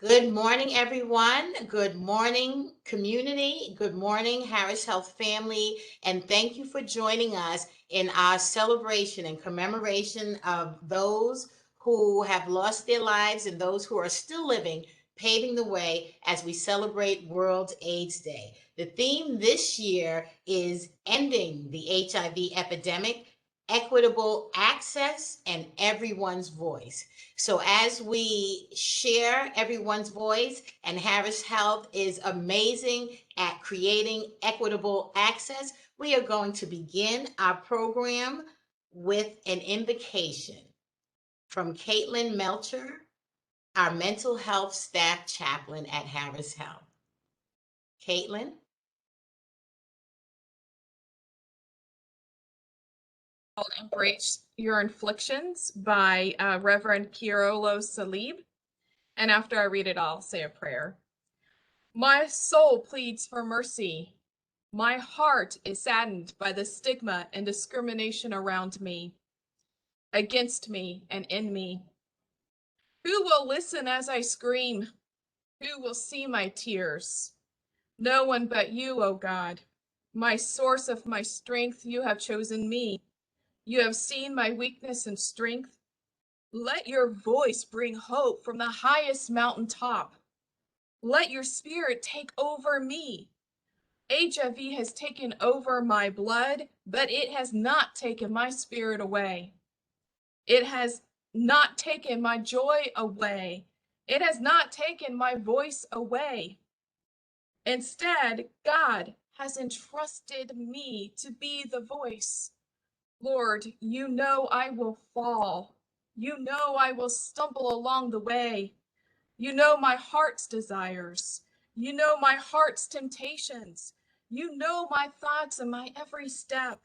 Good morning, everyone. Good morning, community. Good morning, Harris Health family. And thank you for joining us in our celebration and commemoration of those who have lost their lives and those who are still living, paving the way as we celebrate World AIDS Day. The theme this year is ending the HIV epidemic, equitable access, and everyone's voice. So, as we share everyone's voice, and Harris Health is amazing at creating equitable access, we are going to begin our program with an invocation from Caitlin Melcher, our mental health staff chaplain at Harris Health. Caitlin? Embrace Your Inflictions by Reverend Kirolo Salib. And after I read it, I'll say a prayer. My soul pleads for mercy. My heart is saddened by the stigma and discrimination around me, against me, and in me. Who will listen as I scream? Who will see my tears? No one but you, O God. My source of my strength, you have chosen me. You have seen my weakness and strength. Let your voice bring hope from the highest mountaintop. Let your spirit take over me. HIV has taken over my blood, but it has not taken my spirit away. It has not taken my joy away. It has not taken my voice away. Instead, God has entrusted me to be the voice. Lord, you know I will fall. You know I will stumble along the way. You know my heart's desires. You know my heart's temptations. You know my thoughts and my every step.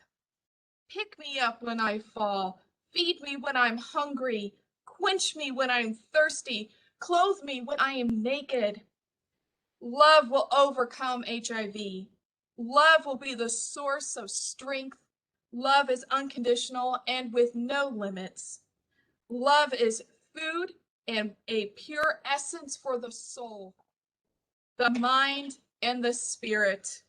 Pick me up when I fall. Feed me when I'm hungry. Quench me when I'm thirsty. Clothe me when I am naked. Love will overcome HIV. Love will be the source of strength. Love is unconditional and with no limits. Love is food and a pure essence for the soul, the mind, and the spirit.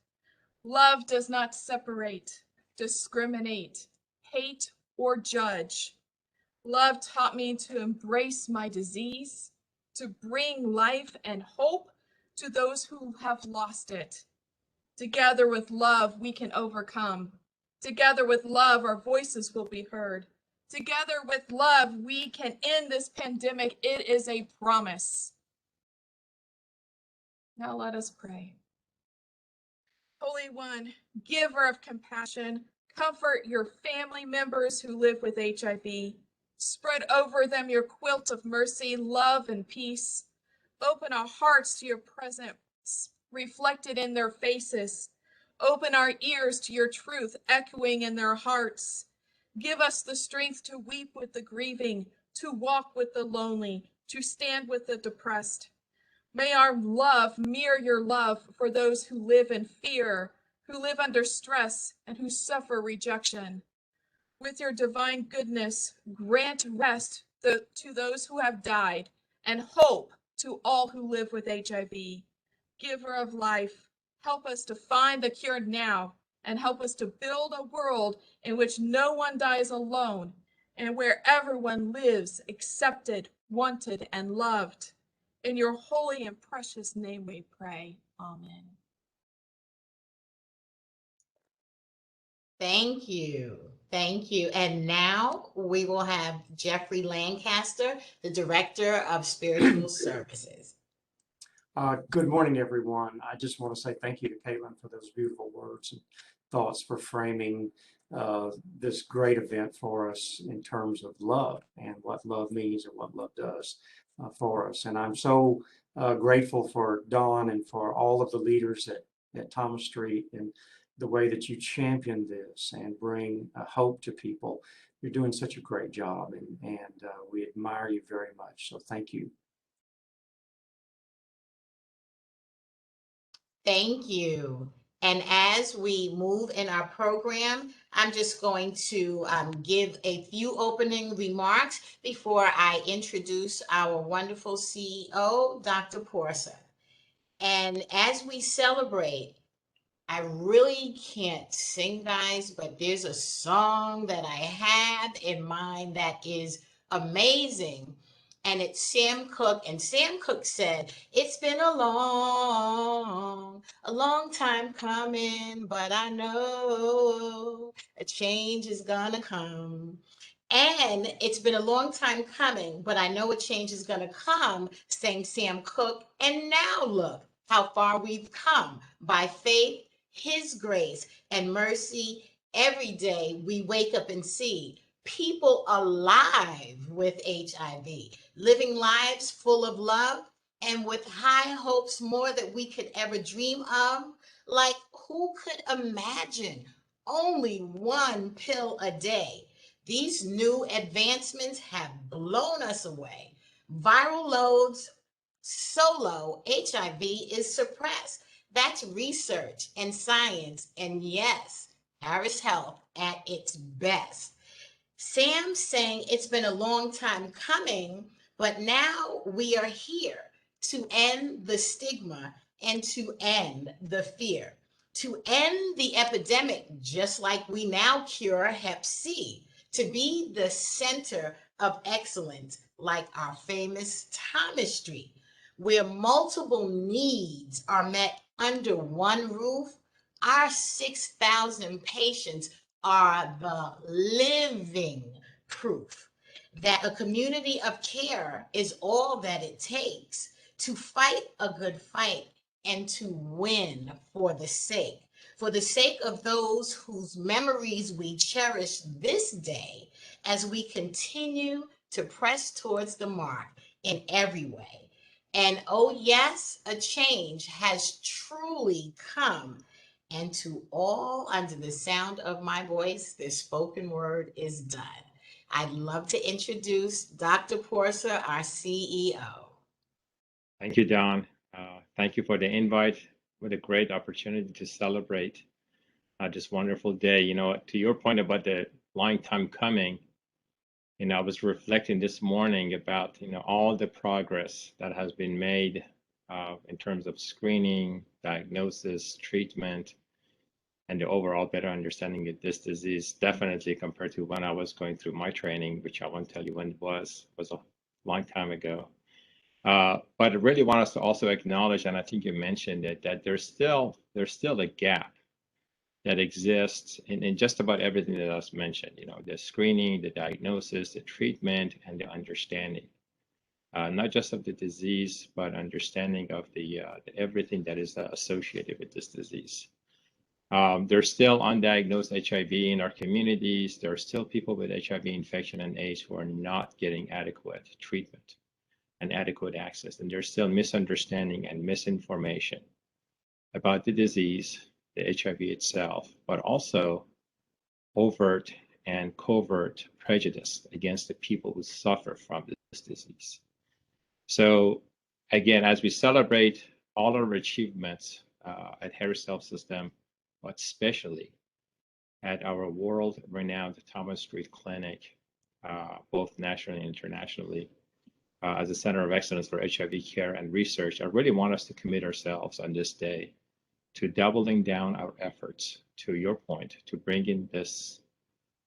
Love does not separate, discriminate, hate, or judge. Love taught me to embrace my disease, to bring life and hope to those who have lost it. Together with love, we can overcome. Together with love, our voices will be heard. Together with love, we can end this pandemic. It is a promise. Now let us pray. Holy One, giver of compassion, comfort your family members who live with HIV. Spread over them your quilt of mercy, love, and peace. Open our hearts to your presence, reflected in their faces. Open our ears to your truth, echoing in their hearts. Give us the strength to weep with the grieving, to walk with the lonely, to stand with the depressed. May our love mirror your love for those who live in fear, who live under stress, and who suffer rejection. With your divine goodness, grant rest to those who have died and hope to all who live with HIV. Giver of life, help us to find the cure now and help us to build a world in which no one dies alone and where everyone lives accepted, wanted, and loved. In your holy and precious name we pray. Amen. Thank you. Thank you. And now we will have Jeffrey Lancaster, the Director of Spiritual Services. Good morning, everyone. I just want to say thank you to Caitlin for those beautiful words and thoughts for framing this great event for us in terms of love and what love means and what love does for us. And I'm so grateful for Dawn and for all of the leaders at Thomas Street and the way that you champion this and bring hope to people. You're doing such a great job, and we admire you very much. So thank you. Thank you. And as we move in our program, I'm just going to give a few opening remarks before I introduce our wonderful CEO, Dr. Porsa. And as we celebrate, I really can't sing, guys, but there's a song that I have in mind that is amazing. And it's Sam Cooke. And Sam Cooke said, "It's been a long time coming, but I know a change is gonna come." And it's been a long time coming, but I know a change is going to come, saying Sam Cooke. And now look how far we've come by faith, His grace, and mercy. Every day we wake up and see people alive with HIV, living lives full of love and with high hopes more than we could ever dream of. Like, who could imagine only one pill a day? These new advancements have blown us away. Viral loads so low, HIV is suppressed. That's research and science, and yes, Harris Health at its best. Sam saying it's been a long time coming, but now we are here to end the stigma and to end the fear, to end the epidemic, just like we now cure Hep C, to be the center of excellence, like our famous Thomas Street, where multiple needs are met under one roof. Our 6,000 patients are the living proof that a community of care is all that it takes to fight a good fight and to win for the sake of those whose memories we cherish this day as we continue to press towards the mark in every way. And oh, yes, a change has truly come, and to all under the sound of my voice, this spoken word is done. I'd love to introduce Dr. Porsa, our CEO. Thank you, Don. Thank you for the invite. What a great opportunity to celebrate this wonderful day. You know, to your point about the long time coming, you know, I was reflecting this morning about, you know, all the progress that has been made in terms of screening, diagnosis, treatment, and the overall better understanding of this disease, definitely compared to when I was going through my training, which I won't tell you when it was a long time ago. But I really want us to also acknowledge, and I think you mentioned it, that there's still a gap that exists in just about everything that I was mentioned. You know, the screening, the diagnosis, the treatment, and the understanding, not just of the disease, but understanding of the everything that is associated with this disease. There's still undiagnosed HIV in our communities. There are still people with HIV infection and AIDS who are not getting adequate treatment and adequate access. And there's still misunderstanding and misinformation about the disease, the HIV itself, but also overt and covert prejudice against the people who suffer from this disease. So again, as we celebrate all our achievements at Harris Health System, but especially at our world-renowned Thomas Street Clinic, both nationally and internationally, as a center of excellence for HIV care and research, I really want us to commit ourselves on this day to doubling down our efforts, to your point, to bringing this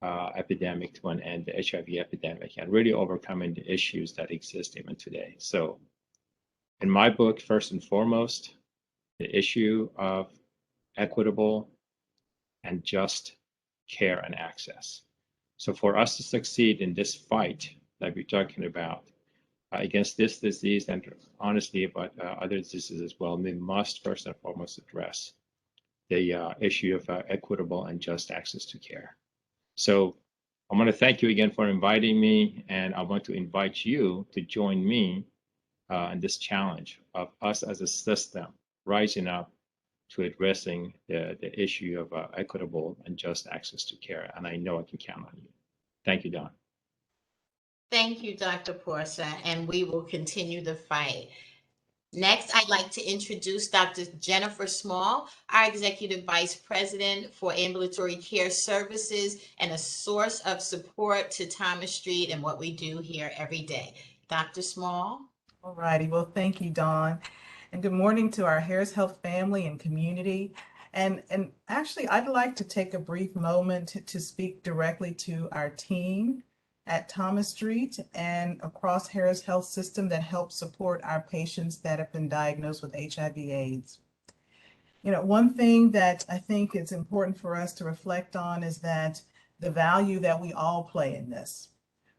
epidemic to an end, the HIV epidemic, and really overcoming the issues that exist even today. So in my book, first and foremost, the issue of equitable and just care and access. So for us to succeed in this fight that we're talking about against this disease, and honestly about other diseases as well, we must first and foremost address the issue of equitable and just access to care. So I want to thank you again for inviting me, and I want to invite you to join me in this challenge of us as a system rising up to addressing the issue of equitable and just access to care. And I know I can count on you. Thank you, Don. Thank you, Dr. Porsa, and we will continue the fight. Next, I'd like to introduce Dr. Jennifer Small, our Executive Vice President for Ambulatory Care Services and a source of support to Thomas Street and what we do here every day. Dr. Small. All righty. Well, thank you, Dawn. And good morning to our Harris Health family and community. And actually, I'd like to take a brief moment to speak directly to our team at Thomas Street and across Harris Health System that help support our patients that have been diagnosed with HIV/AIDS. You know, one thing that I think is important for us to reflect on is that the value that we all play in this,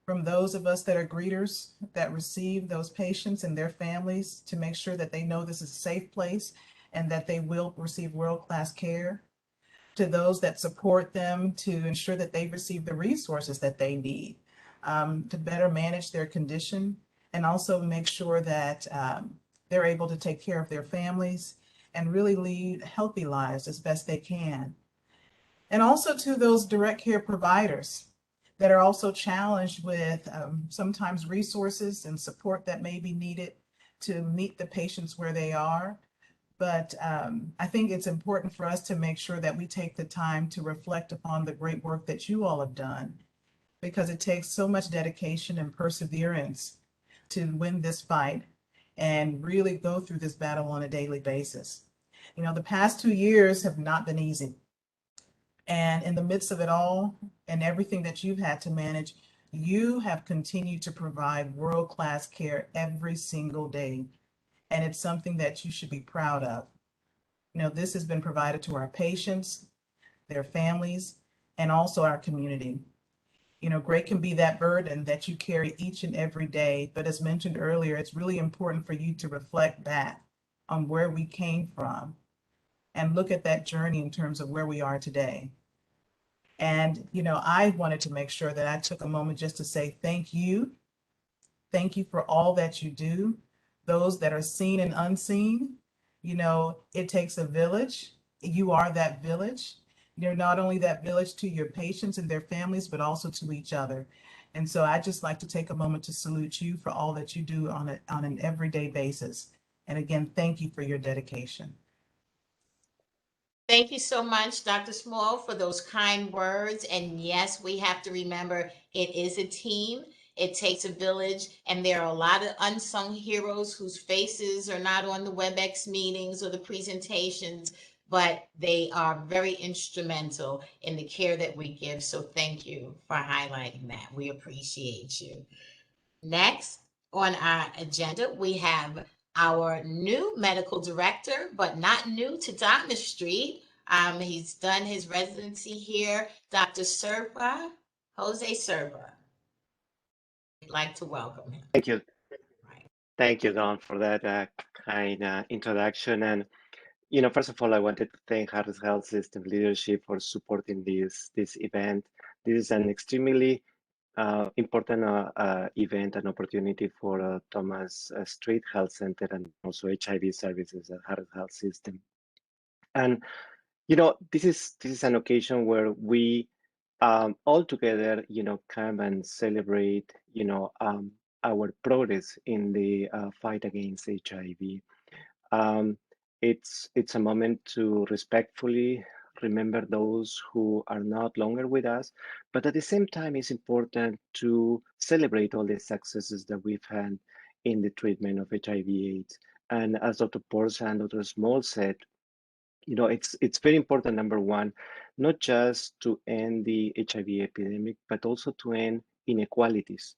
from those of us that are greeters that receive those patients and their families to make sure that they know this is a safe place and that they will receive world-class care, to those that support them to ensure that they receive the resources that they need to better manage their condition, and also make sure that they're able to take care of their families and really lead healthy lives as best they can. And also to those direct care providers that are also challenged with sometimes resources and support that may be needed to meet the patients where they are. But I think it's important for us to make sure that we take the time to reflect upon the great work that you all have done, because it takes so much dedication and perseverance to win this fight and really go through this battle on a daily basis. You know, the past 2 years have not been easy. And in the midst of it all and everything that you've had to manage, you have continued to provide world-class care every single day. And it's something that you should be proud of. You know, this has been provided to our patients, their families, and also our community. You know, great can be that burden that you carry each and every day. But as mentioned earlier, it's really important for you to reflect back on where we came from and look at that journey in terms of where we are today. And, you know, I wanted to make sure that I took a moment just to say thank you. Thank you for all that you do. Those that are seen and unseen, you know, it takes a village. You are that village. You're not only that village to your patients and their families, but also to each other. And so I just like to take a moment to salute you for all that you do on an everyday basis. And again, thank you for your dedication. Thank you so much, Dr. Small, for those kind words. And yes, we have to remember it is a team. It takes a village, and there are a lot of unsung heroes whose faces are not on the WebEx meetings or the presentations, but they are very instrumental in the care that we give. So thank you for highlighting that. We appreciate you. Next on our agenda, we have our new medical director, but not new to Thomas Street. He's done his residency here, Dr. Serpa, Jose Serpa. I'd like to welcome him. Thank you. Right. Thank you, Don, for that kind introduction. And, you know, first of all, I wanted to thank Harris Health System leadership for supporting this event. This is an extremely important event and opportunity for Thomas Street Health Center and also HIV services at Harris Health System. And, you know, this is an occasion where we all together, you know, come and celebrate, you know, our progress in the fight against HIV. It's a moment to respectfully remember those who are not longer with us, but at the same time, it's important to celebrate all the successes that we've had in the treatment of HIV/AIDS. And as Dr. Porza and Dr. Small said, you know, it's very important, number one, not just to end the HIV epidemic, but also to end inequalities.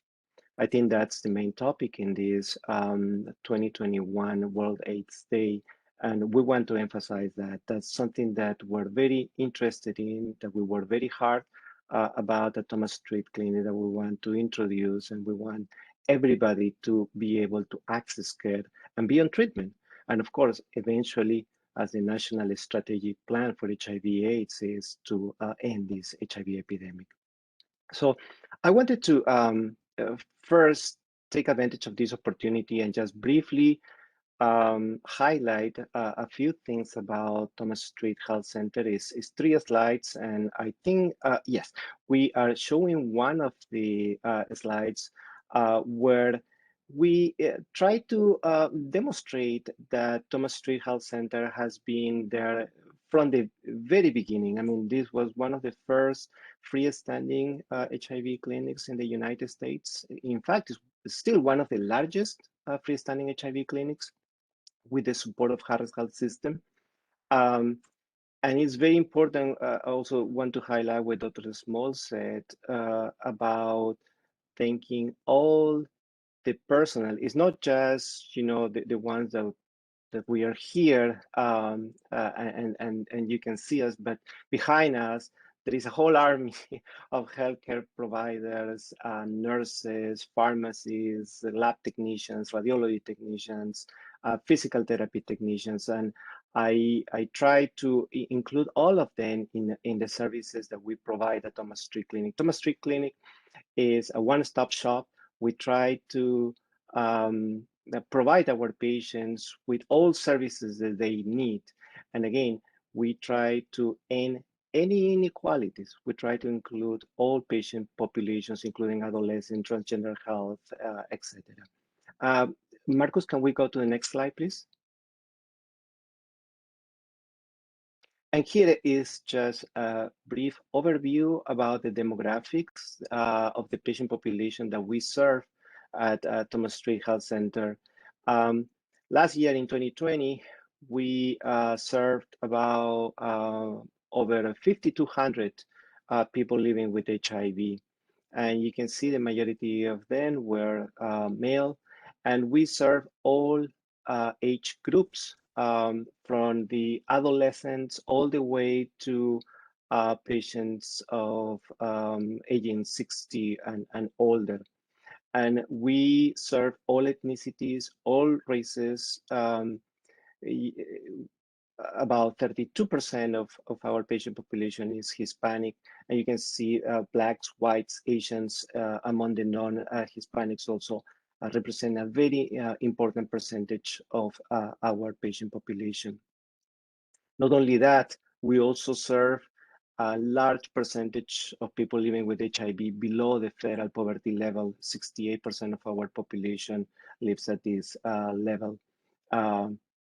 I think that's the main topic in this 2021 World AIDS Day. And we want to emphasize that that's something that we're very interested in, that we work very hard about the Thomas Street Clinic that we want to introduce, and we want everybody to be able to access care and be on treatment. And of course, eventually, as the national strategic plan for HIV/AIDS is to end this HIV epidemic. So I wanted to first take advantage of this opportunity and just briefly highlight a few things about Thomas Street Health Center. Is 3 slides, and I think, yes, we are showing one of the slides where we try to demonstrate that Thomas Street Health Center has been there from the very beginning. I mean, this was one of the first freestanding HIV clinics in the United States. In fact, it's still one of the largest freestanding HIV clinics with the support of Harris Health System. And it's very important, I also want to highlight what Dr. Small said about thanking all the personnel. It's not just, you know, the ones that we are here and you can see us, but behind us, there is a whole army of healthcare providers, nurses, pharmacists, lab technicians, radiology technicians, physical therapy technicians. And I try to include all of them in the services that we provide at Thomas Street Clinic. Thomas Street Clinic is a one-stop shop. We try to provide our patients with all services that they need. And again, we try to end any inequalities. We try to include all patient populations, including adolescent, transgender health, etc. Marcus, can we go to the next slide, please? And here is just a brief overview about the demographics of the patient population that we serve at Thomas Street Health Center. Last year in 2020, we served about over 5,200 people living with HIV. And you can see the majority of them were male. And we serve all age groups, from the adolescents all the way to patients of aging 60 and older. And we serve all ethnicities, all races. About 32% of our patient population is Hispanic, and you can see Blacks, Whites, Asians among the non-Hispanics also represent a very important percentage of our patient population. Not only that, we also serve a large percentage of people living with HIV below the federal poverty level. 68% of our population lives at this level.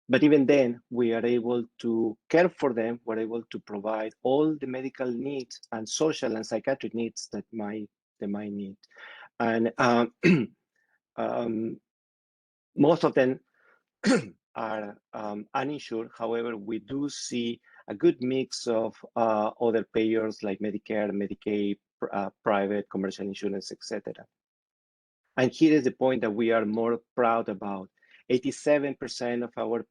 But even then, we are able to care for them. We're able to provide all the medical needs and social and psychiatric needs that they might need. And most of them are uninsured. However, we do see a good mix of other payers like Medicare, Medicaid, private, commercial insurance, etc. And here is the point that we are more proud about. 87% of our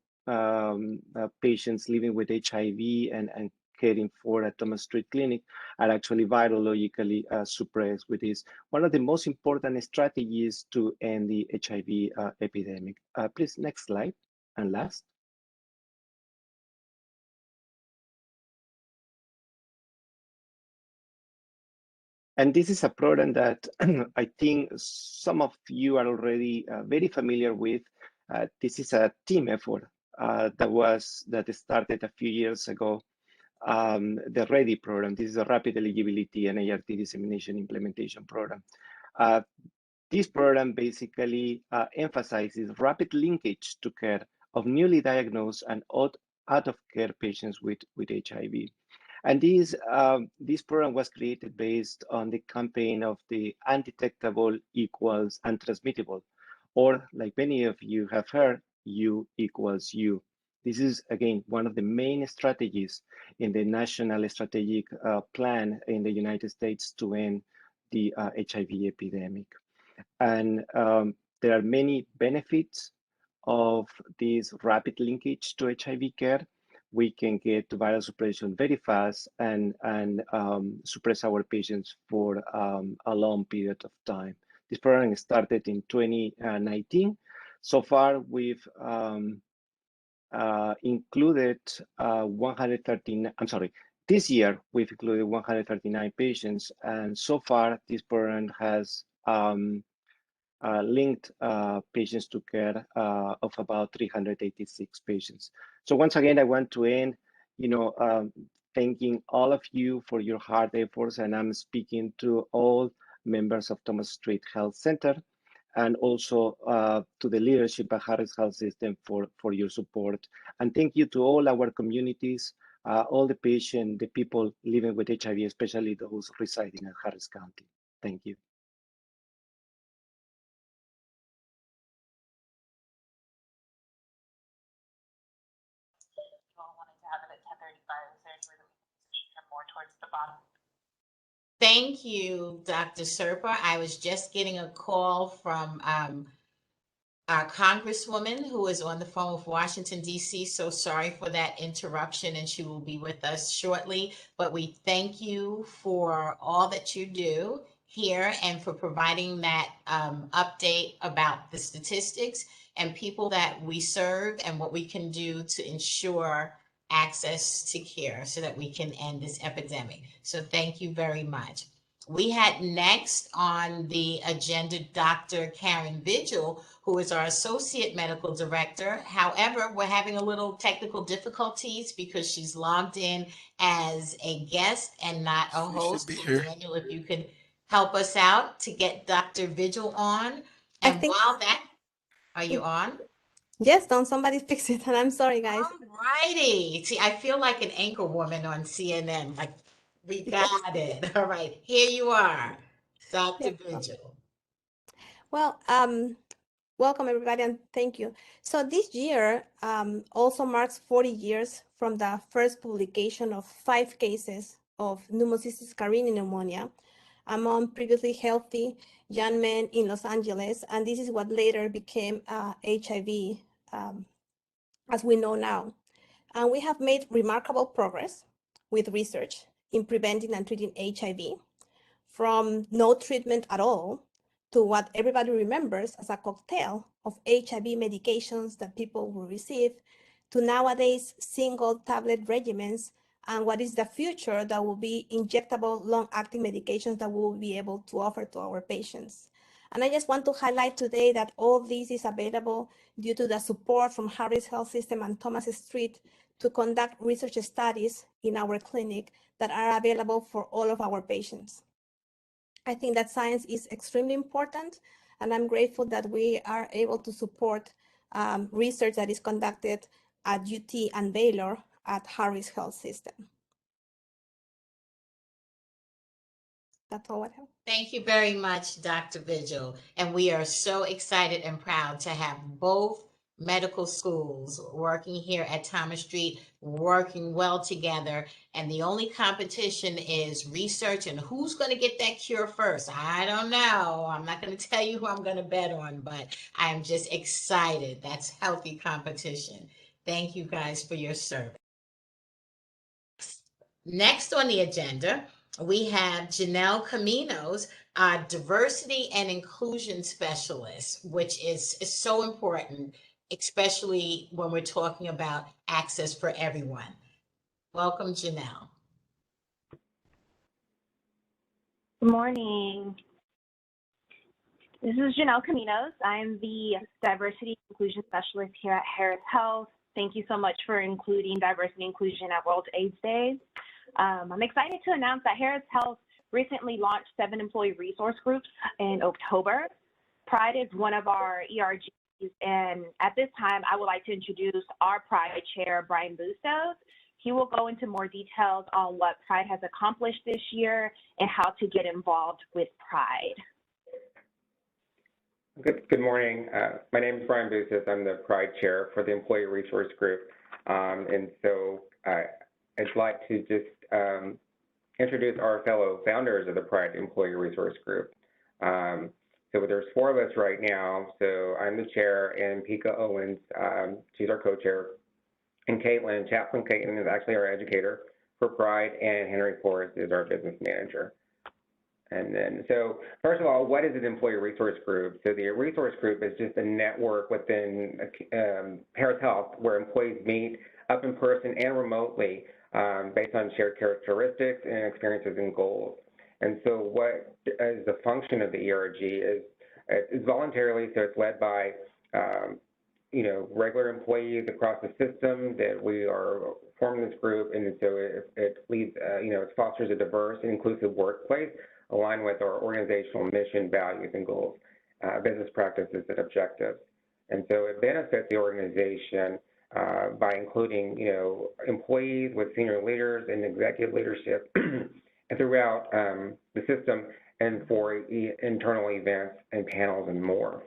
patients living with HIV and caring for at Thomas Street Clinic are actually virologically suppressed, which is one of the most important strategies to end the HIV epidemic. Please, next slide, and last. And this is a program that I think some of you are already very familiar with. This is a team effort that started a few years ago. The READY program. This is a rapid eligibility and ART dissemination implementation program. This program basically emphasizes rapid linkage to care of newly diagnosed and out of care patients with HIV. And this program was created based on the campaign of the undetectable equals untransmittable, or like many of you have heard, U equals U. This is, again, one of the main strategies in the National Strategic Plan in the United States to end the HIV epidemic. And there are many benefits of this rapid linkage to HIV care. We can get to viral suppression very fast and suppress our patients for a long period of time. This program started in 2019. So far, we've included 113, I'm sorry, this year we've included 139 patients, and so far this program has linked patients to care of about 386 patients. So once again, I want to end, thanking all of you for your hard efforts, and I'm speaking to all members of Thomas Street Health Center. and also to the leadership at Harris Health System for your support. And thank you to all our communities, all the patients, the people living with HIV, especially those residing in Harris County. Thank you. Thank you, Dr. Serpa. I was just getting a call from our Congresswoman who is on the phone with Washington, D.C. So sorry for that interruption, and she will be with us shortly. But we thank you for all that you do here and for providing that update about the statistics and people that we serve and what we can do to ensure access to care so that we can end this epidemic. So thank you very much. We had next on the agenda Dr. Karen Vigil, who is our Associate Medical Director. However, we're having a little technical difficulties because she's logged in as a guest and not a host. Be here. Daniel, if you could help us out to get Dr. Vigil on. I And think- while that, are you on? Yes, don't somebody fix it. And I'm sorry, guys. All righty. See, I feel like an anchor woman on CNN. Like, we got it. All right, here you are, Dr. Vigil. Well, welcome everybody and thank you. So this year also marks 40 years from the first publication of 5 cases of pneumocystis carinii pneumonia among previously healthy young men in Los Angeles, and this is what later became HIV as we know now. And we have made remarkable progress with research in preventing and treating HIV, from no treatment at all to what everybody remembers as a cocktail of HIV medications that people will receive, to nowadays single tablet regimens, and what is the future that will be injectable long-acting medications that we will be able to offer to our patients. And I just want to highlight today that all this is available due to the support from Harris Health System and Thomas Street to conduct research studies in our clinic that are available for all of our patients. I think that science is extremely important, and I'm grateful that we are able to support research that is conducted at UT and Baylor at Harris Health System. That's all I have. Thank you very much, Dr. Vigil. And we are so excited and proud to have both medical schools working here at Thomas Street, working well together. And the only competition is research and who's going to get that cure first. I don't know. I'm not going to tell you who I'm going to bet on, but I'm just excited. That's healthy competition. Thank you guys for your service. Next on the agenda, we have Janelle Caminos, our diversity and inclusion specialist, which is so important, especially when we're talking about access for everyone. Welcome, Janelle. Good morning. This is Janelle Caminos. I'm the Diversity Inclusion Specialist here at Harris Health. Thank you so much for including diversity and inclusion at World AIDS Day. I'm excited to announce that Harris Health recently launched 7 employee resource groups in October. Pride is one of our ERGs, and at this time, I would like to introduce our Pride Chair, Brian Bustos. He will go into more details on what Pride has accomplished this year and how to get involved with Pride. Good morning. My name is Brian Bustos. I'm the Pride Chair for the Employee Resource Group. And so I'd like to just introduce our fellow founders of the Pride Employee Resource Group. So there's 4 of us right now. So I'm the chair, and Pika Owens, she's our co-chair, and Chaplain Caitlin is actually our educator for Pride, and Henry Forrest is our business manager. And then, so first of all, what is an employee resource group? So the resource group is just a network within Harris Health where employees meet up in person and remotely based on shared characteristics and experiences and goals. And so what is the function of the ERG is it's voluntarily, so it's led by regular employees across the system that we are forming this group, and so it leads, it fosters a diverse and inclusive workplace aligned with our organizational mission, values, and goals. business practices and objectives. And so it benefits the organization by including, employees with senior leaders and executive leadership and throughout the system and for internal events and panels and more.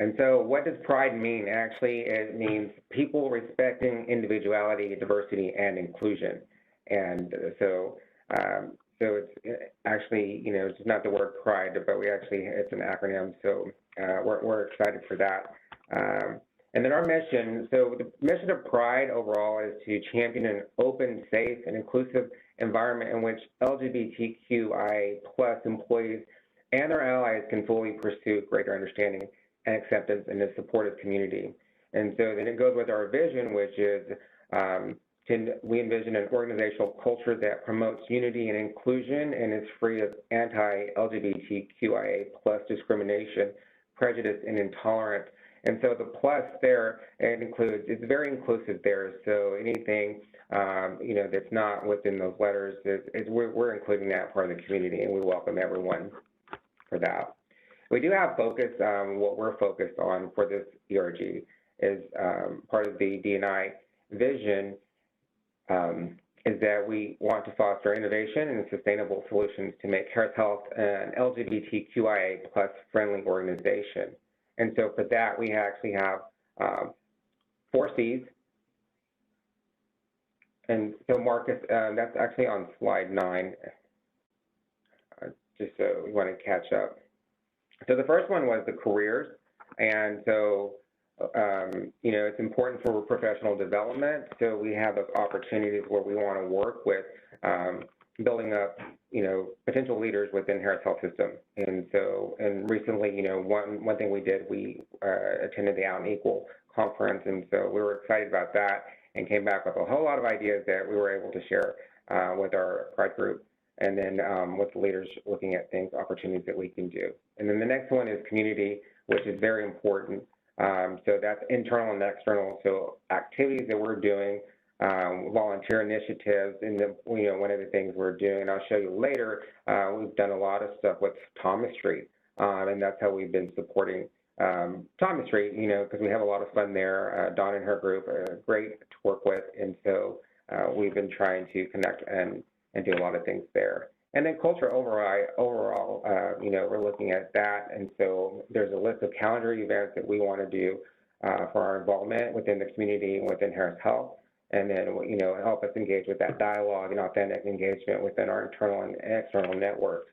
And so what does PRIDE mean? Actually, it means people respecting individuality, diversity, and inclusion. And so it's actually, it's not the word pride, but it's an acronym. So we're excited for that. And then our mission, so the mission of PRIDE overall is to champion an open, safe, and inclusive environment in which LGBTQIA+ employees and their allies can fully pursue greater understanding and acceptance in a supportive community. And so then it goes with our vision, which is we envision an organizational culture that promotes unity and inclusion and is free of anti-LGBTQIA+ discrimination, prejudice, and intolerance. And so the plus there, it's very inclusive there. So anything, that's not within those letters, we're including that part of the community, and we welcome everyone for that. We do have focus, what we're focused on for this ERG is part of the D&I vision is that we want to foster innovation and sustainable solutions to make Harris Health an LGBTQIA+ friendly organization. And so for that, we actually have 4 C's. And so Marcus, that's actually on slide 9, just so we want to catch up. So the first one was the careers. And so, it's important for professional development. So we have those opportunities where we want to work with building up, potential leaders within Harris Health System. And so, and recently, one thing we did, we attended the Out and Equal conference. And so we were excited about that and came back with a whole lot of ideas that we were able to share with our PRIDE group. And then with the leaders looking at things, opportunities that we can do. And then the next one is community, which is very important. So that's internal and external. So activities that we're doing, volunteer initiatives, and one of the things we're doing, and I'll show you later, we've done a lot of stuff with Thomas Street, and that's how we've been supporting Thomas Street, because we have a lot of fun there. Dawn and her group are great to work with, and so we've been trying to connect and do a lot of things there. And then culture overall, we're looking at that, and so there's a list of calendar events that we want to do for our involvement within the community and within Harris Health, and then, help us engage with that dialogue and authentic engagement within our internal and external networks.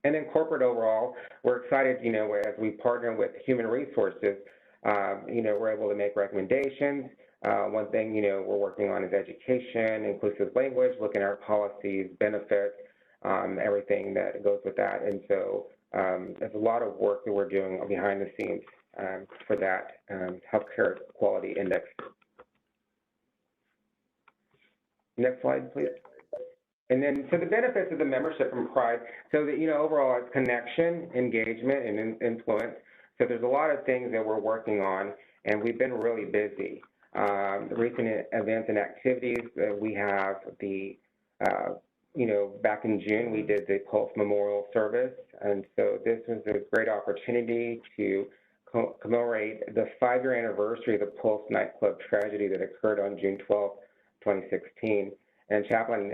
And then corporate overall, we're excited, as we partner with human resources, we're able to make recommendations. One thing, we're working on is education, inclusive language, looking at our policies, benefits, everything that goes with that. And so there's a lot of work that we're doing behind the scenes for that healthcare quality index. Next slide, please. And then, so the benefits of the membership in PRIDE, so that, overall it's connection, engagement, and influence. So there's a lot of things that we're working on, and we've been really busy. The recent events and activities, we have the, back in June, we did the Pulse Memorial Service, and so this was a great opportunity to commemorate the 5-year anniversary of the Pulse nightclub tragedy that occurred on June 12, 2016. And Chaplain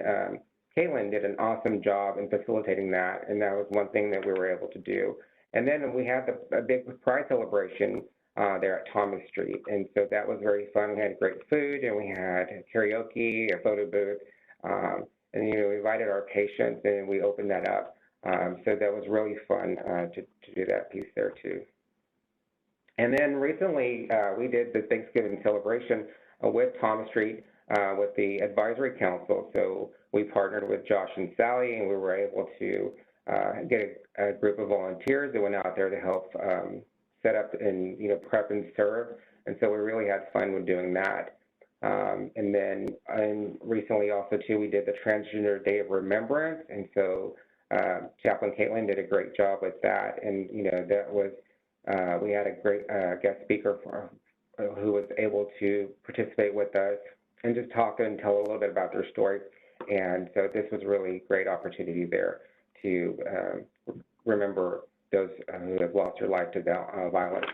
Caitlin did an awesome job in facilitating that, and that was one thing that we were able to do. And then we had a big pride celebration there at Thomas Street, and so that was very fun. We had great food, and we had karaoke, a photo booth, and we invited our patients, and we opened that up. So that was really fun to do that piece there too. And then recently we did the Thanksgiving celebration with Thomas Street with the Advisory Council. So we partnered with Josh and Sally, and we were able to get a group of volunteers that went out there to help set up and prep and serve. And so we really had fun with doing that. And then recently also too, we did the Transgender Day of Remembrance, and so Chaplain Caitlin did a great job with that. And that was we had a great guest speaker who was able to participate with us and just talk and tell a little bit about their story. And so this was really a great opportunity there to remember those who have lost their life to violence.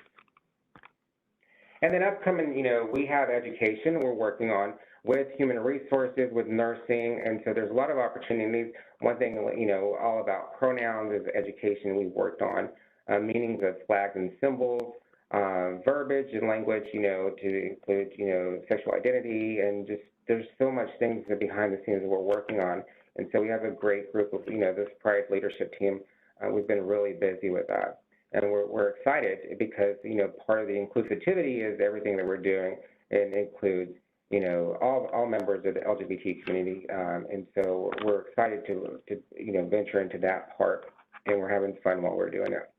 And then upcoming, we have education we're working on with human resources, with nursing, and so there's a lot of opportunities. One thing, all about pronouns is education we've worked on, meanings of flags and symbols, verbiage and language, to include, sexual identity, and just there's so much things behind the scenes that we're working on. And so we have a great group of, this Pride leadership team. We've been really busy with that. And we're excited because, part of the inclusivity is everything that we're doing. It includes, all members of the LGBT community. And so we're excited to venture into that part, and we're having fun while we're doing it.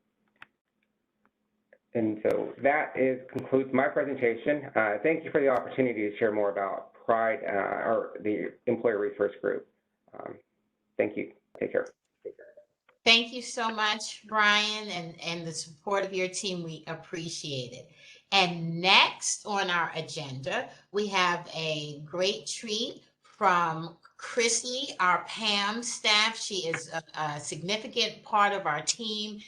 And so that concludes my presentation. Thank you for the opportunity to share more about Pride or the Employer Resource Group. Thank you. Take care. Thank you so much, Brian, and the support of your team. We appreciate it. And next on our agenda, we have a great treat from Christy, our PAM staff. She is a significant part of our team,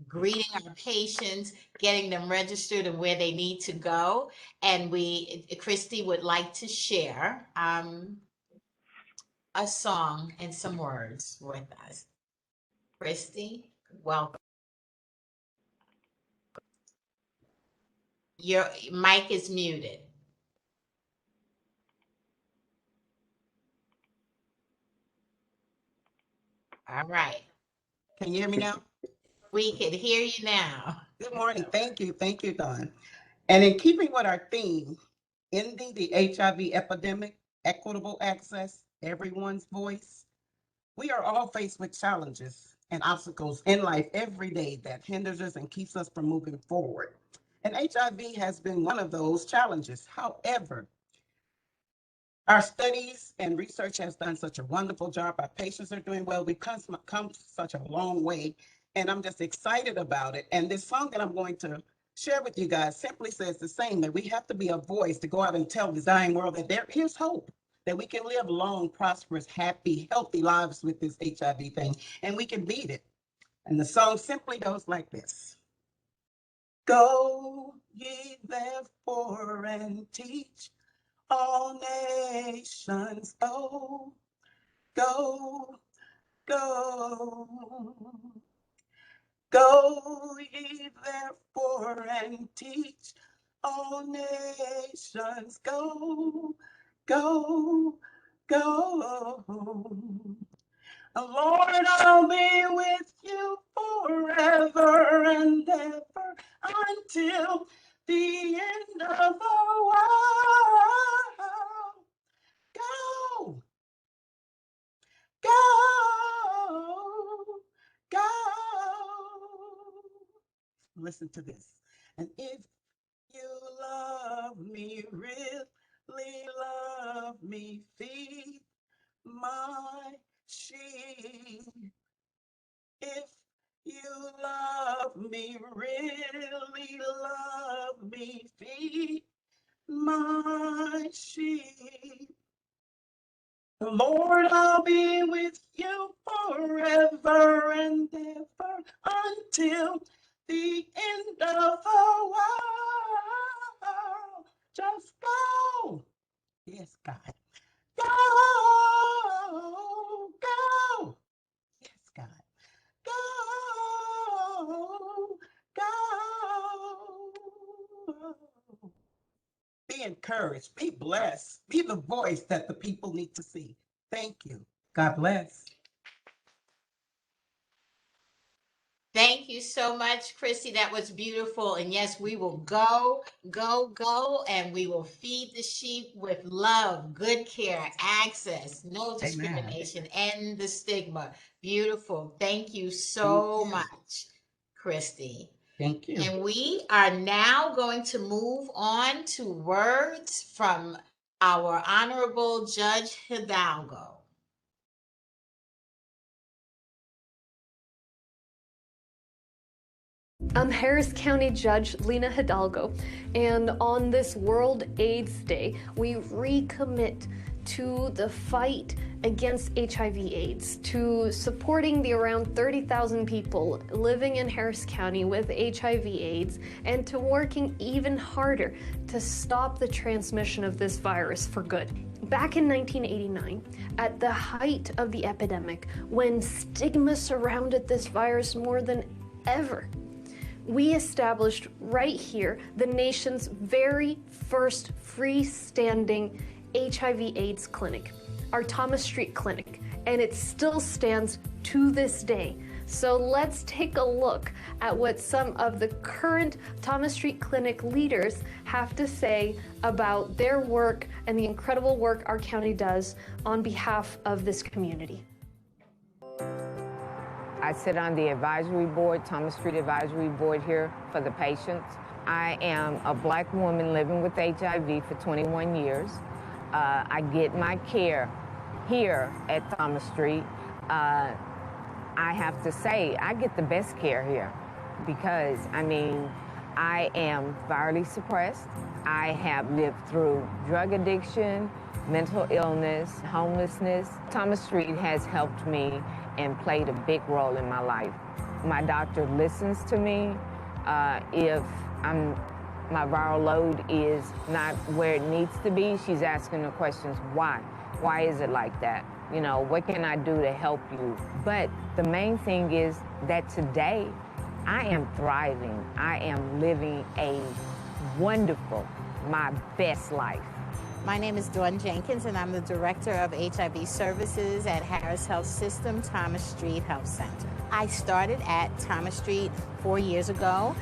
greeting our patients, getting them registered and where they need to go. And Christy would like to share a song and some words with us. Christy, welcome. Your mic is muted. All right. Can you hear me now? We can hear you now. Good morning. Thank you. Thank you, Dawn. And in keeping with our theme, ending the HIV epidemic, equitable access, everyone's voice, we are all faced with challenges and obstacles in life every day that hinders us and keeps us from moving forward. And HIV has been one of those challenges. However, our studies and research has done such a wonderful job. Our patients are doing well. We've come such a long way, and I'm just excited about it. And this song that I'm going to share with you guys simply says the same, that we have to be a voice to go out and tell the dying world that there is hope, that we can live long, prosperous, happy, healthy lives with this HIV thing, and we can beat it. And the song simply goes like this. Go ye therefore and teach all nations. Go, go, go. Go ye therefore and teach all nations. Go, go, go. Lord, I'll be with you forever and ever until the end of the world. Go, go, go. Listen to this. And if you love me, really love me, feed my sheep. If you love me, really love me, feed my sheep. Lord, I'll be with you forever and ever until the end of the world. Just go. Yes, God. Go, go. Yes, God. Go, go. Be encouraged, be blessed, be the voice that the people need to see. Thank you. God bless. Thank you so much, Christy. That was beautiful. And yes, we will go, go, go, and we will feed the sheep with love, good care, access, no discrimination, and the stigma. Beautiful. Thank you so much, Christy. Thank you. And we are now going to move on to words from our Honorable Judge Hidalgo. I'm Harris County Judge Lena Hidalgo, and on this World AIDS Day, we recommit to the fight against HIV/AIDS, to supporting the around 30,000 people living in Harris County with HIV/AIDS, and to working even harder to stop the transmission of this virus for good. Back in 1989, at the height of the epidemic, when stigma surrounded this virus more than ever, we established right here the nation's very first freestanding HIV/AIDS clinic, our Thomas Street Clinic, and it still stands to this day. So let's take a look at what some of the current Thomas Street Clinic leaders have to say about their work and the incredible work our county does on behalf of this community. I sit on the advisory board, Thomas Street Advisory Board here for the patients. I am a Black woman living with HIV for 21 years. I get my care here at Thomas Street. I have to say, I get the best care here because, I mean, I am virally suppressed. I have lived through drug addiction, mental illness, homelessness. Thomas Street has helped me and played a big role in my life. My doctor listens to me. If my viral load is not where it needs to be, she's asking the questions, why? Why is it like that? You know, what can I do to help you? But the main thing is that today, I am thriving. I am living a wonderful, my best life. My name is Dawn Jenkins, and I'm the Director of HIV Services at Harris Health System, Thomas Street Health Center. I started at Thomas Street 4 years ago,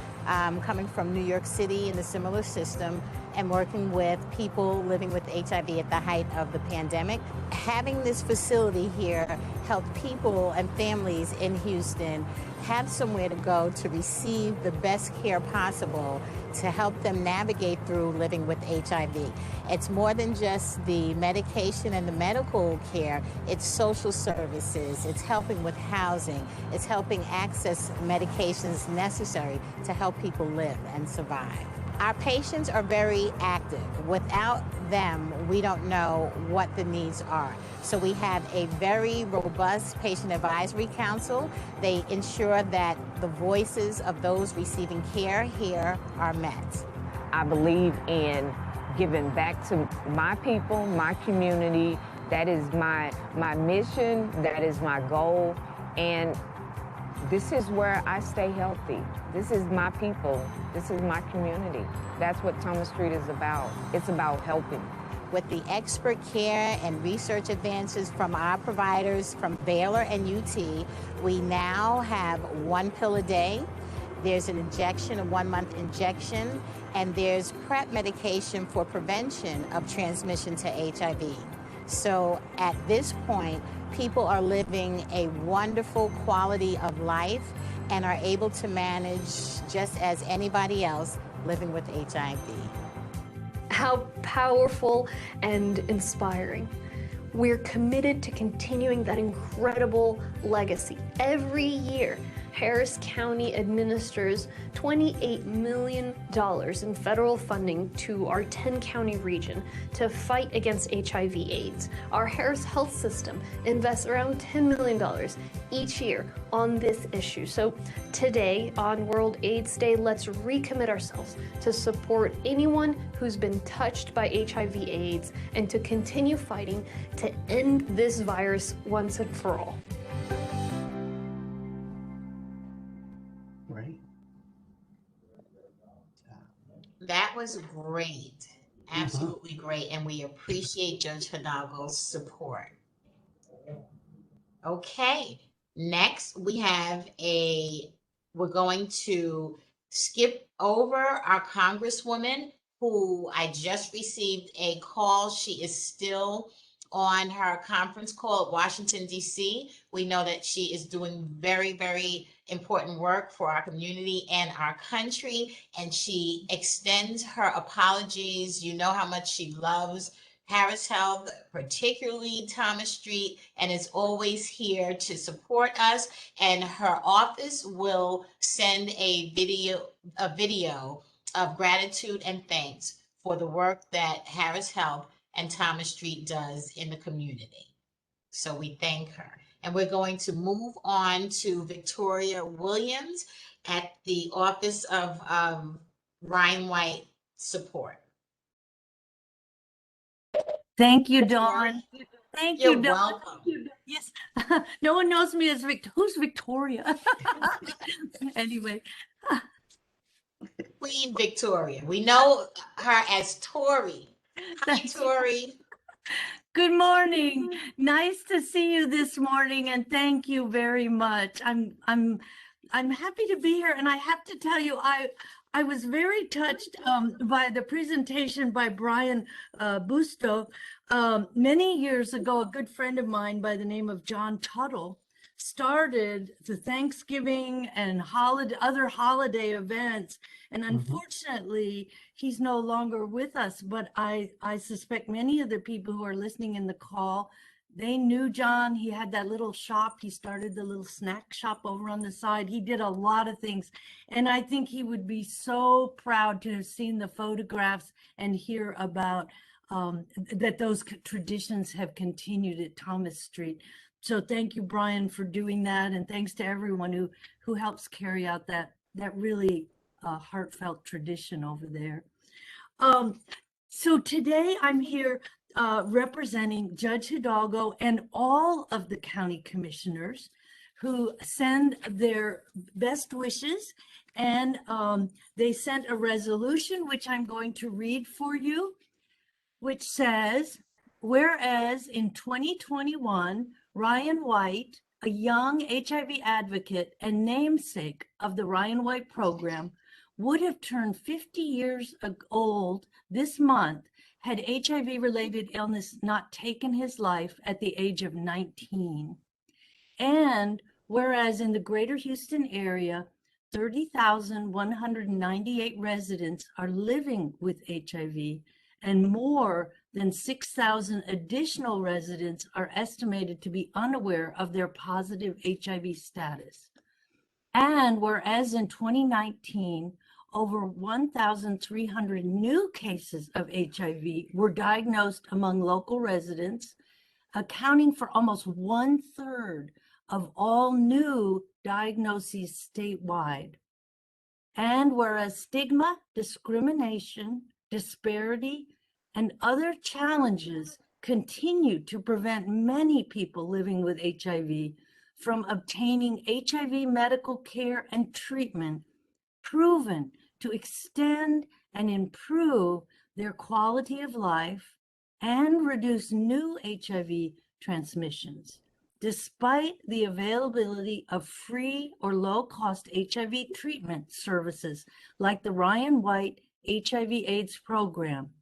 coming from New York City in a similar system and working with people living with HIV at the height of the pandemic. Having this facility here helped people and families in Houston have somewhere to go to receive the best care possible to help them navigate through living with HIV. It's more than just the medication and the medical care, it's social services, it's helping with housing, it's helping access medications necessary to help people live and survive. Our patients are very active. Without them, we don't know what the needs are. So we have a very robust patient advisory council. They ensure that the voices of those receiving care here are met. I believe in giving back to my people, my community. That is my mission, that is my goal, and this is where I stay healthy. This is my people. This is my community. That's what Thomas Street is about. It's about helping. With the expert care and research advances from our providers from Baylor and UT, we now have 1 pill a day. There's an injection, a 1-month injection, and there's PrEP medication for prevention of transmission to HIV. So at this point, people are living a wonderful quality of life and are able to manage just as anybody else living with HIV. How powerful and inspiring. We're committed to continuing that incredible legacy. Every year, Harris County administers $28 million in federal funding to our 10-county region to fight against HIV/AIDS. Our Harris Health System invests around $10 million each year on this issue. So today, on World AIDS Day, let's recommit ourselves to support anyone who's been touched by HIV/AIDS and to continue fighting to end this virus once and for all. That was great, absolutely great, and we appreciate Judge Hidalgo's support. Okay, next we're going to skip over our Congresswoman who I just received a call. She is still on her conference call at Washington, D.C. We know that she is doing very, very important work for our community and our country, and she extends her apologies. You know how much she loves Harris Health, particularly Thomas Street, and is always here to support us. And her office will send a video of gratitude and thanks for the work that Harris Health and Thomas Street does in the community. So we thank her. And we're going to move on to Victoria Williams at the Office of Ryan White Support. Thank you, Victoria, Dawn. Thank you're you, Dawn. welcome. Thank you. Yes, no one knows me as who's Victoria? Anyway, Queen Victoria. We know her as Tori. Hi, That's- Tori. good morning. Nice to see you this morning, and thank you very much. I'm happy to be here, and I have to tell you, I was very touched by the presentation by Brian Busto. Many years ago, a good friend of mine by the name of John Tuttle started the Thanksgiving and other holiday events. And unfortunately, he's no longer with us, but I suspect many of the people who are listening in the call, they knew John. He had that little shop. He started the little snack shop over on the side. He did a lot of things. And I think he would be so proud to have seen the photographs and hear about that those traditions have continued at Thomas Street. So thank you, Brian, for doing that. And thanks to everyone who helps carry out that really heartfelt tradition over there. So today I'm here representing Judge Hidalgo and all of the county commissioners who send their best wishes, and they sent a resolution which I'm going to read for you, which says, whereas in 2021, Ryan White, a young HIV advocate and namesake of the Ryan White program, would have turned 50 years old this month had HIV-related illness not taken his life at the age of 19. And whereas in the greater Houston area, 30,198 residents are living with HIV, and more than 6,000 additional residents are estimated to be unaware of their positive HIV status. And whereas in 2019, over 1,300 new cases of HIV were diagnosed among local residents, accounting for almost 1/3 of all new diagnoses statewide. And whereas stigma, discrimination, disparity, and other challenges continue to prevent many people living with HIV from obtaining HIV medical care and treatment, proven to extend and improve their quality of life and reduce new HIV transmissions. Despite the availability of free or low-cost HIV treatment services like the Ryan White HIV/AIDS program,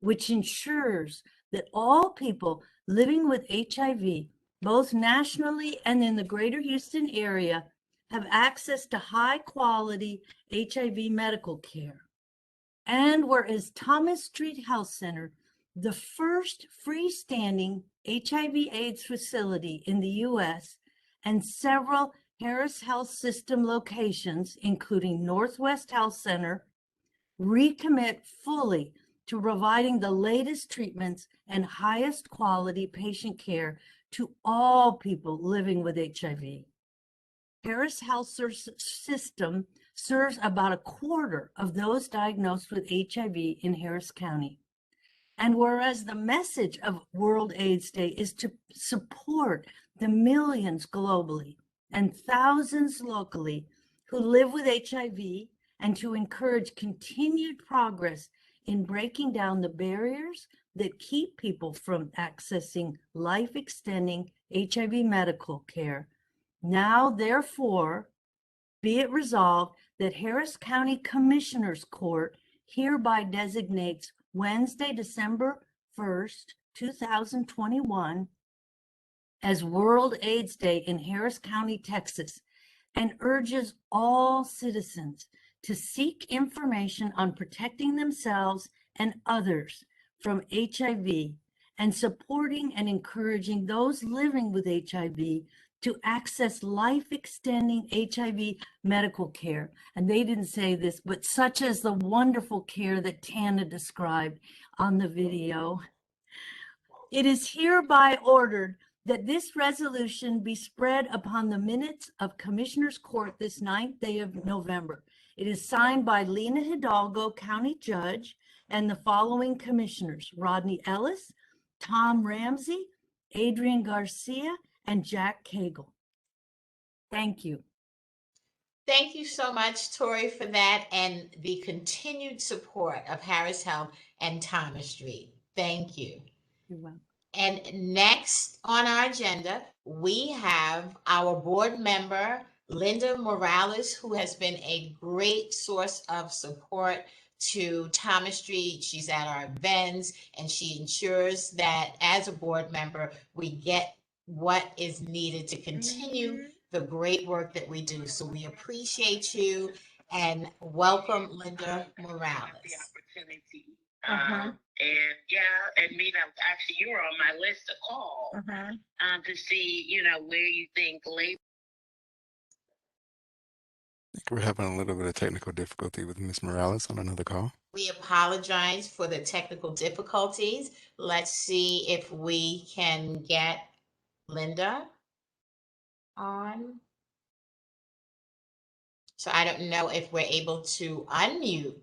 which ensures that all people living with HIV, both nationally and in the greater Houston area, have access to high-quality HIV medical care. And whereas Thomas Street Health Center, the first freestanding HIV/AIDS facility in the U.S., and several Harris Health System locations, including Northwest Health Center, recommit fully to providing the latest treatments and highest quality patient care to all people living with HIV. Harris Health System serves about 1/4 of those diagnosed with HIV in Harris County. And whereas the message of World AIDS Day is to support the millions globally and thousands locally who live with HIV, and to encourage continued progress in breaking down the barriers that keep people from accessing life-extending HIV medical care, now, therefore, be it resolved that Harris County Commissioners Court hereby designates Wednesday, December 1st, 2021 as World AIDS Day in Harris County, Texas, and urges all citizens to seek information on protecting themselves and others from HIV, and supporting and encouraging those living with HIV to access life-extending HIV medical care. And they didn't say this, but such as the wonderful care that Tana described on the video. It is hereby ordered that this resolution be spread upon the minutes of Commissioners Court this 9th day of November. It is signed by Lena Hidalgo, County Judge, and the following commissioners: Rodney Ellis, Tom Ramsey, Adrian Garcia, and Jack Cagle. Thank you. Thank you so much, Tori, for that and the continued support of Harris Health and Thomas Street. Thank you. You're welcome. And next on our agenda, we have our board member, Linda Morales, who has been a great source of support to Thomas Street. She's at our events and she ensures that as a board member, we get what is needed to continue the great work that we do. So we appreciate you and welcome Linda Morales. And yeah, and Mina, actually, you were on my list to call to see, where you think labor. I think we're having a little bit of technical difficulty with Ms. Morales on another call. We apologize for the technical difficulties. Let's see if we can get Linda on. So I don't know if we're able to unmute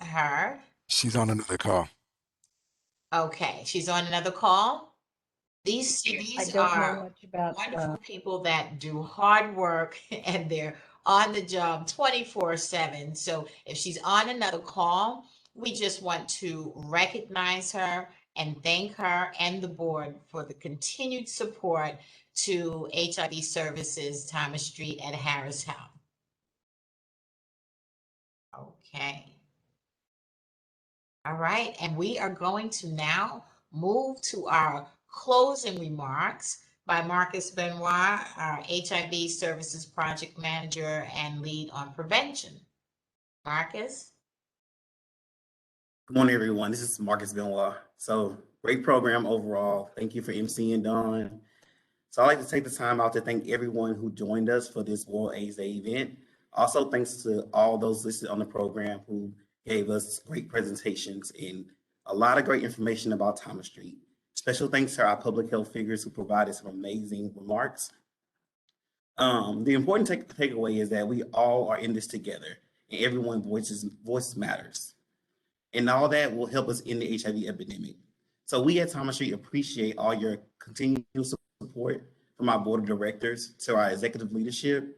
her. She's on another call. Okay, she's on another call. These are wonderful people that do hard work and they're on the job 24/7. So if she's on another call, we just want to recognize her and thank her and the board for the continued support to HIV Services Thomas Street at Harris Health. Okay. All right, and we are going to now move to our closing remarks by Marcus Benoit, our HIV Services Project Manager and Lead on Prevention. Marcus? Good morning, everyone. This is Marcus Benoit. So great program overall. Thank you for emceeing, Dawn. So I'd like to take the time out to thank everyone who joined us for this World AIDS Day event. Also, thanks to all those listed on the program who gave us great presentations and a lot of great information about Thomas Street. Special thanks to our public health figures who provided some amazing remarks. The important takeaway is that we all are in this together and everyone's voice matters. And all that will help us in the HIV epidemic. So we at Thomas Street appreciate all your continued support from our board of directors to our executive leadership,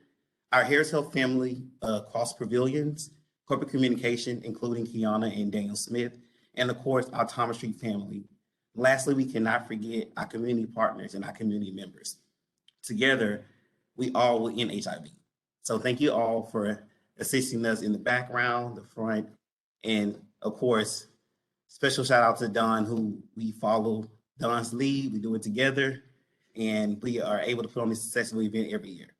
our Harris Health family, cross pavilions, corporate communication, including Kiana and Daniel Smith, and of course, our Thomas Street family. Lastly, we cannot forget our community partners and our community members. Together, we all will end HIV. So thank you all for assisting us in the background, the front, and of course, special shout out to Dawn, who we follow Dawn's lead. We do it together, and we are able to put on this successful event every year.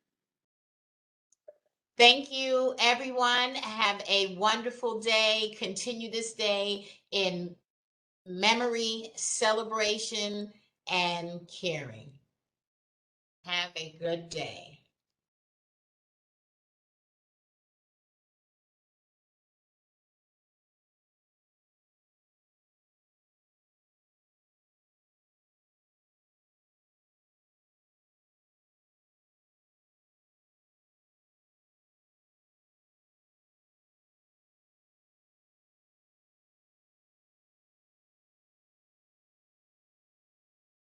Thank you, everyone. Have a wonderful day. Continue this day in memory, celebration, and caring. Have a good day.